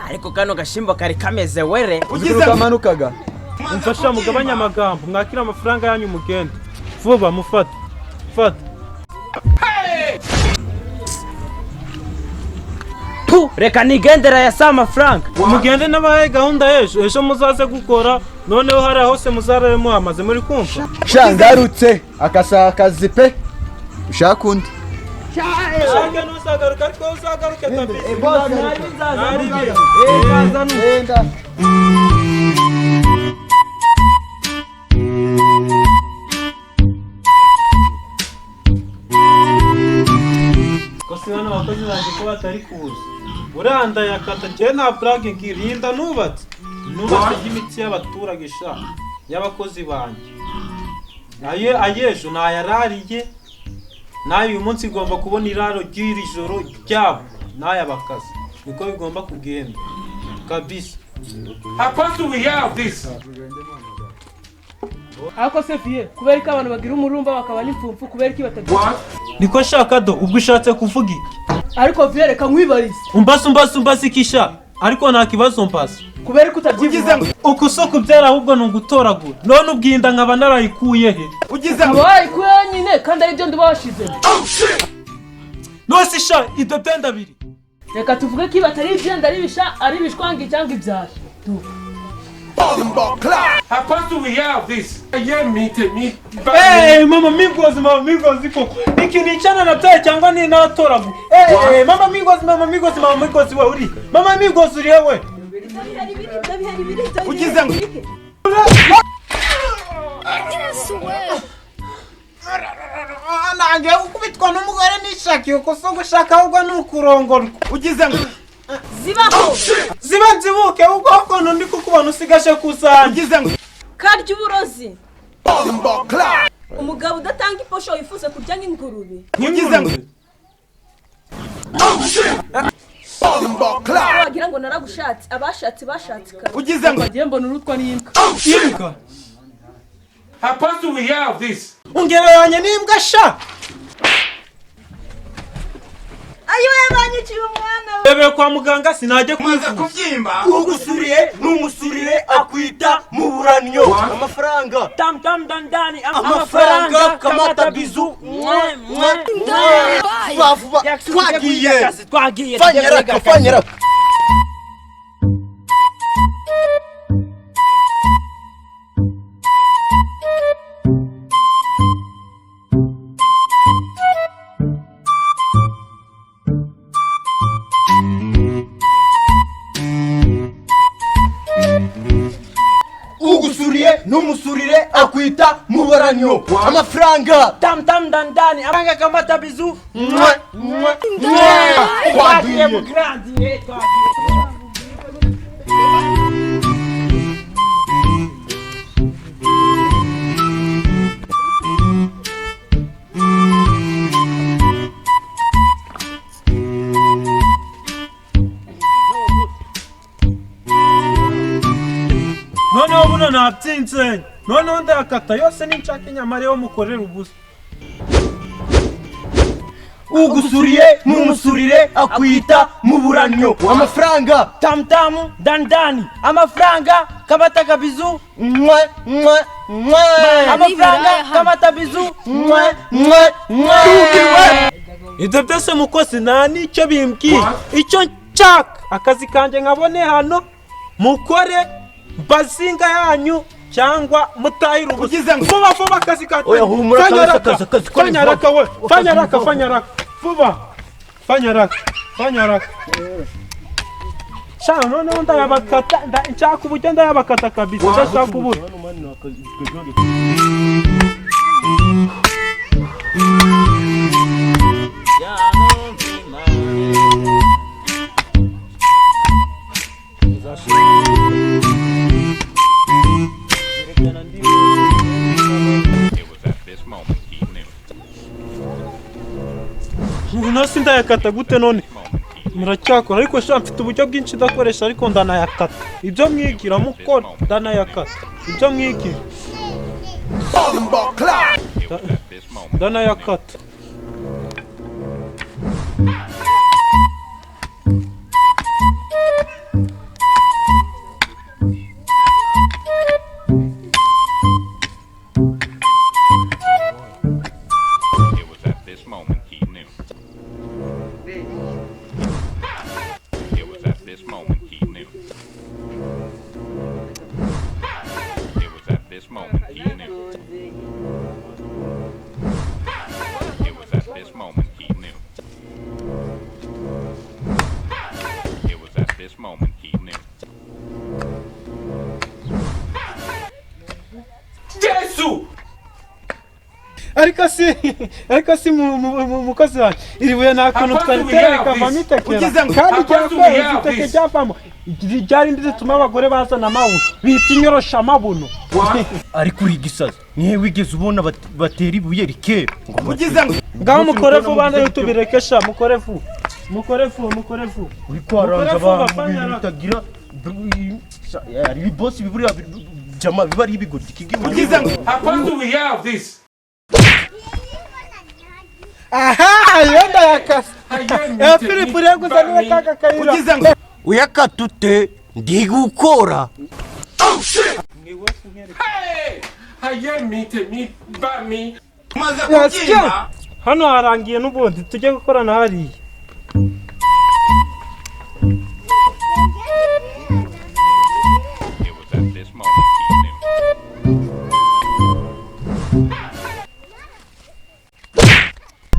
ariko kano gashimbo kari kameze were ugize kamanukaga umfasha mugabanya amagambo mwakira amafaranga yanyu mugende vuba mufata fata reka nigendera ya sama frank mugende n'abaye gahunda ejo muzaze gukora noneho hari hose muzarare muhamaze muri kumva shangarutse akazi pe ushaka undi shaka nusagaruka ariko uzagaruke kabisa boss nari nzaza nenda kosi hano abakozi baje ko batari kuza uranda yakata je nta plage ngirinda nubatse imitsi y'abaturage sha y'abakozi banje ayejo nayarariye nayo uyu munsi igomba kubona iraro ry'iri joro ryabo nayo abakazi niko bigomba kugenda kabisa. How fast do we have this? Ako sefiye kubera ko abantu bagira umurumba bakaba n'imfumfu kubera ko batagira niko shaka do ubwo ushatse kuvuga iki ariko vyereka nkwibariza umbasa ikisha ariko nta kibazo mbasa kubera ko utabyigize ukusoko byara ahubwo nugutoragura none ubwinda nkaba narayikuye he ugize bayikuye nyine kandi ari byo ndubashize no sisha idependa biri reka tuvuge ko batari ibyenda ari bishwangi cyangwa ibyaje How fast do we have this? Hey, mama migozi koko. Iki ni chana na taye cyangwa ni natoragu. Mama migozi wa uri. Mama migozi uri wewe. ugize ngo nange ukubitwa n'umugore nishaki uko so gushaka ahubwo nukurongorwa. Ugize ngo ziba nzibuke ubwo ndi kukubona usigashe kusanga. Ugize ngo karya uburozi umugabo udatanga iposho yifuza kurya nk'ingurube. ugize ngo wagira ngo naragushatse abashatse kare. ugize ngo bagiye mbona urutwa n'imbwa imbwa. How fast do we have this? Ungereranye n'imbwa sha. Ayo yabanyiciye umwana we. Bebe kwa muganga sinajye kubyimba ugusuriye n'umusurire akwita mu buranyo amafaranga tam dandani amafaranga kamata bizu vuba twagiye fanyera ugusuriye n'umusurire akwita mu buranyo amafaranga tam dandani amafaranga kamata bizu twagiye noneho buno nabyinze noneho ndakata yose n'inshaka inyama rero mukorera ubusa. ugusuriye n'umusurire akwita mu buranyo amafaranga tam dandani amafaranga kamata kabizu amafaranga kamata bizu Ibyo byose mukozi nta nicyo bimbwiye icyo nshaka akazi kanjye nkabone hano mukore bazinga yanyu cyangwa mutahira ubugize ngo vuba akazi kanjye. Oya humura akazi fanyaraka we fanyaraka vuba fanyaraka Shana noneho ndayabakata nshaka uburyo ndayabakata kabisa ndashaka uburyo. Nasi ndayakata gute none muracyakora ariko sha mfite uburyo bwinshi ndakoresha ariko ndanayakata ibyo mwigira mukora ndanayakata ibyo mwigira ndanayakata ariko si mukozi wanjye iri buye nta kuntu twaritereka rikavamo itekera kandi ryakwezi iteke ryavamo ryari ndi zituma abagore bazana amabuno bita inyoroshamabunu ariko uri gisazi nihe wigeze ubona batera ibuye rikera ngaho mukorefu bande yutubirekesha mukorefu uri kwaranja abantu mu bintu bitagira ari boss biburiya jama biba ari ibigoryi How fast do we have this? aha yenda yakase Philip rego zanira kaka kayira uyakatute ndi gukora Oh shit! Hey! Haye meet ba me. hano harangiye n'ubundi tujye gukorana hariya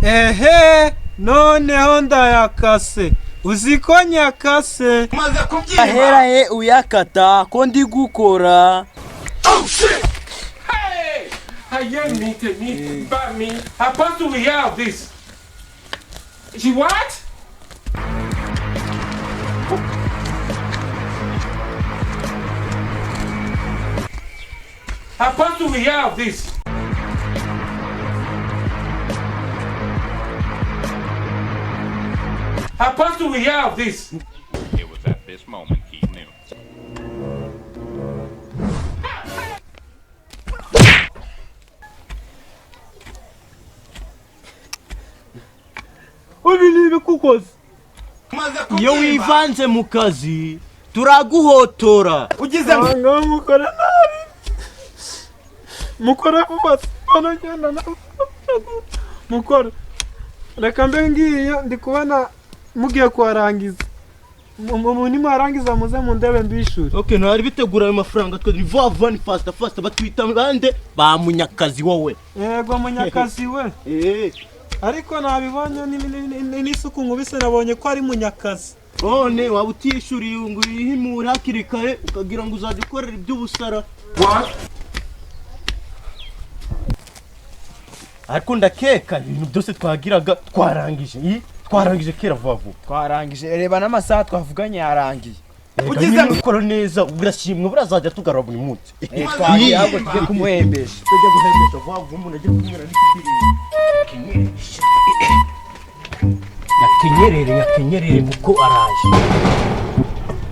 ehe noneho ndayakase uziko nyakase ahera he uyakata ko ndi gukora Oh shit! Hey! Haye meet ba me. How fast do we have this? She what? How fast do we have this? How fast do we have this? It was at this moment he knew. ubinibe kukoze iyo wivanze mu kazi turaguhotora ngo mukora nabi mukora vuba hano genda na mukora reka mbe ngiye ndi kubona mugiye kwarangiza nimarangiza muze mu ndebe mbishuri okay ntari bitegura ayo mafaranga twe ni vuba ni fast batwita bande ba munyakazi wowe yego munyakazi we ariko nabibonye n'isuku nkubise nabonye ko ari munyakazi none waba utishuriye ngo uyihimure hakiri kare ukagira ngo uzajya ukorera iby'ubusara ariko ndakeka ibintu byose twagiraga twarangije kera vuba twarangije reba n'amasaha twavuganye yarangiye ugize gukora neza urashimwe burazajya tugarura buri munsi twagiye ahubwo tujye kumuhembesha vuba umuntu agiye kumwera n'ikindi yakenyerere kuko araje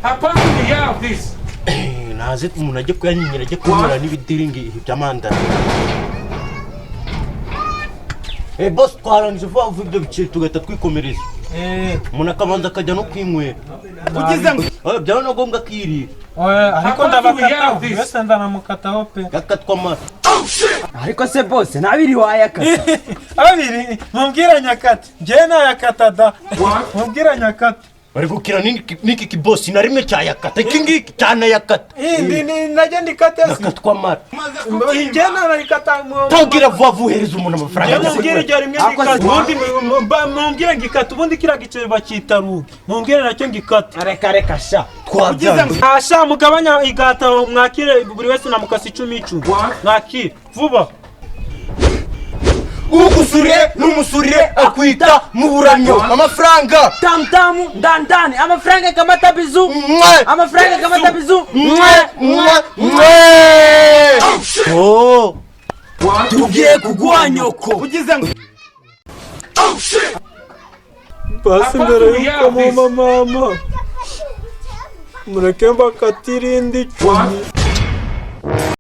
How fast do we have this? naze umuntu agiye kuyanyinyira agiye kumwera n'ibidiringi by'amandara boss twarangije vuba ibyo biciro tugahita twikomereza umuntu akabanza akajya no kwinywera ugize ngo byaba na ngombwa kwirira ariko ndabakata wese ndanamukataho pe gakatwa amara ariko se bose nabiri wayakata abiri mumbwira nyakata njye nayakata da mumbwira nyakata bari gukira niki kibosi na rimwe cyayakata iki ngiki cyane yakata najye ndikate gakatwa amara njye narikata tubwira vuba vuhereza umuntu amafaranga mumbwira iryo rimwe ngikata ubundi mumbwira ngikata ubundi kira giciro bakita rugi mumbwira nacyo ngikata reka sha twabyanze asha mugabanya igata mwakire buri wese na mukasi 10 mwakire vuba ugusuriye n'umusurire akwita mu buranyo amafaranga tamtamu ndandani amafaranga kamata bizu amafaranga kamata bizu tugiye kugwa nyoko ugize ngo basi mbere yuko mama mureke mbakatirindi 10